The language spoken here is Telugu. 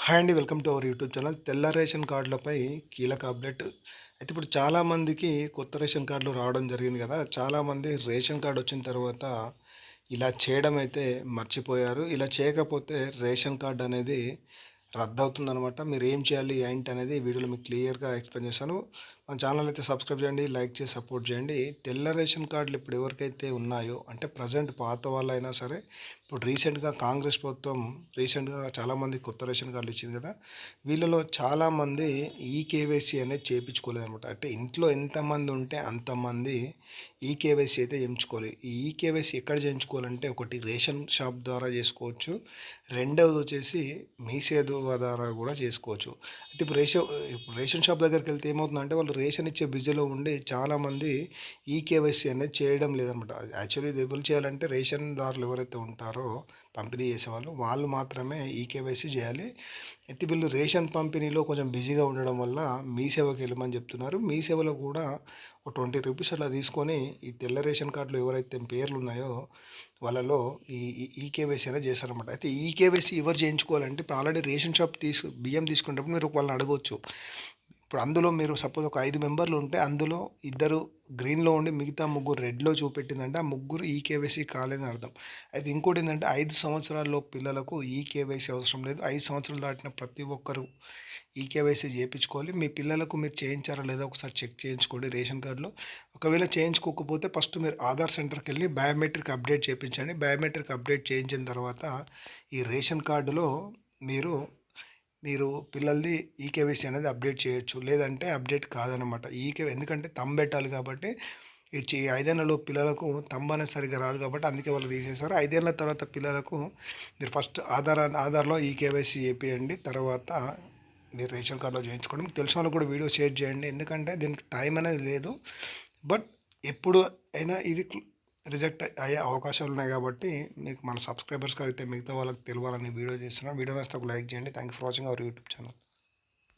హాయ్ అండి. Welcome to our YouTube channel. తెల్ల రేషన్ కార్డులపై కీలక అప్డేట్. అయితే ఇప్పుడు చాలామందికి కొత్త రేషన్ కార్డులు రావడం జరిగింది కదా! చాలామంది రేషన్ కార్డ్ వచ్చిన తర్వాత ఇలా చేయడం అయితే మర్చిపోయారు. ఇలా చేయకపోతే రేషన్ కార్డ్ అనేది రద్దవుతుందనమాట. మీరేం చేయాలి, ఏంటి అనేది ఈ వీడియోలో మీకు క్లియర్‌గా ఎక్స్‌ప్లెయిన్ చేస్తాను. మన ఛానల్ అయితే సబ్స్క్రైబ్ చేయండి, లైక్ చేసి సపోర్ట్ చేయండి. తెల్ల రేషన్ కార్డులు ఇప్పుడు ఎవరికైతే ఉన్నాయో అంటే ప్రెజెంట్ పాత వాళ్ళైనా సరే, ఇప్పుడు రీసెంట్‌గా కాంగ్రెస్ ప్రభుత్వం రీసెంట్‌గా చాలామంది కొత్త రేషన్ కార్డులు ఇచ్చింది కదా! వీళ్ళలో చాలామంది ఈకేవైసీ అనేది చేపించుకోలేదనమాట. అంటే ఇంట్లో ఎంతమంది ఉంటే అంతమంది ఈకేవైసీ అయితే చేయించుకోవాలి. ఈ ఈకేవైసీ ఎక్కడ చేయించుకోవాలంటే ఒకటి రేషన్ షాప్ ద్వారా చేసుకోవచ్చు. రెండవది వచ్చేసి మీ సేవ ద్వారా కూడా చేసుకోవచ్చు. అయితే ఇప్పుడు రేషన్ షాప్ దగ్గరికెళ్తే ఏమవుతుందంటే వాళ్ళు రేషన్ ఇచ్చే బిజీలో ఉండి చాలామంది ఈకేవైసీ అనేది చేయడం లేదనమాట. యాక్చువల్లీ ఇది ఎవరు చేయాలంటే రేషన్‌దారులు ఎవరైతే ఉంటారో పంపిణీ చేసేవాళ్ళు వాళ్ళు మాత్రమే ఈకేవైసీ చేయాలి. అయితే వీళ్ళు రేషన్ పంపిణీలో కొంచెం బిజీగా ఉండడం వల్ల మీ సేవకి వెళ్ళమని చెప్తున్నారు. మీ సేవలో కూడా ఒక ₹20 అట్లా తీసుకొని ఈ తెల్ల రేషన్ కార్డులో ఎవరైతే పేర్లున్నాయో వాళ్ళలో ఈకేవైసీ అనేది చేశారనమాట. అయితే ఈకేవైసీ ఎవరు చేయించుకోవాలంటే ఇప్పుడు ఆల్రెడీ రేషన్ షాప్ బియ్యం తీసుకునేటప్పుడు మీరు వాళ్ళని అడగొచ్చు. ఇప్పుడు అందులో మీరు సపోజ్ ఒక 5 మెంబర్లు ఉంటే అందులో ఇద్దరు గ్రీన్‌లో ఉండి మిగతా ముగ్గురు రెడ్‌లో చూపెట్టిందంటే ఆ ముగ్గురు ఈకేవైసీ కాలేదని అర్థం. అయితే ఇంకోటేంటంటే 5 సంవత్సరాలలోపు పిల్లలకు ఈకేవైసీ అవసరం లేదు. 5 సంవత్సరాలు దాటిన ప్రతి ఒక్కరు ఈకేవైసీ చేపించుకోవాలి. మీ పిల్లలకు మీరు చేయించారా లేదా ఒకసారి చెక్ చేయించుకోండి రేషన్ కార్డ్‌లో. ఒకవేళ చేయించుకోకపోతే ఫస్ట్ మీరు ఆధార్ సెంటర్‌కెళ్ళి బయోమెట్రిక్ అప్డేట్ చేపించండి. బయోమెట్రిక్ అప్డేట్ చేయించిన తర్వాత ఈ రేషన్ కార్డులో మీరు మీరు పిల్లలది ఈకేవైసీ అనేది అప్డేట్ చేయొచ్చు. లేదంటే అప్డేట్ కాదనమాట. ఎందుకంటే థంబ్ పెట్టాలి కాబట్టి ఈ 5 ఏళ్లలోపు పిల్లలకు థంబ్ అనేది సరిగ్గా రాదు కాబట్టి అందుకే వాళ్ళు తీసేశారు. 5 ఏళ్ల తర్వాత పిల్లలకు మీరు ఫస్ట్ ఆధార్‌లో ఈకేవైసీ చేపియండి. తర్వాత మీరు రేషన్ కార్డ్‌లో చేయించుకోండి. మీకు తెలిసిన వాళ్ళకి కూడా వీడియో షేర్ చేయండి. ఎందుకంటే దీనికి టైం అనేది లేదు. బట్ ఎప్పుడు అయినా ఇది రిజెక్ట్ అయ్యే అవకాశాలు ఉన్నాయి కాబట్టి మీకు మన సబ్స్క్రైబర్స్‌కి అయితే మిగతా వాళ్ళకి తెలవాలని వీడియో చేస్తున్నాను. వీడియో నచ్చితే ఒక లైక్ చేయండి. Thank you for watching our YouTube channel.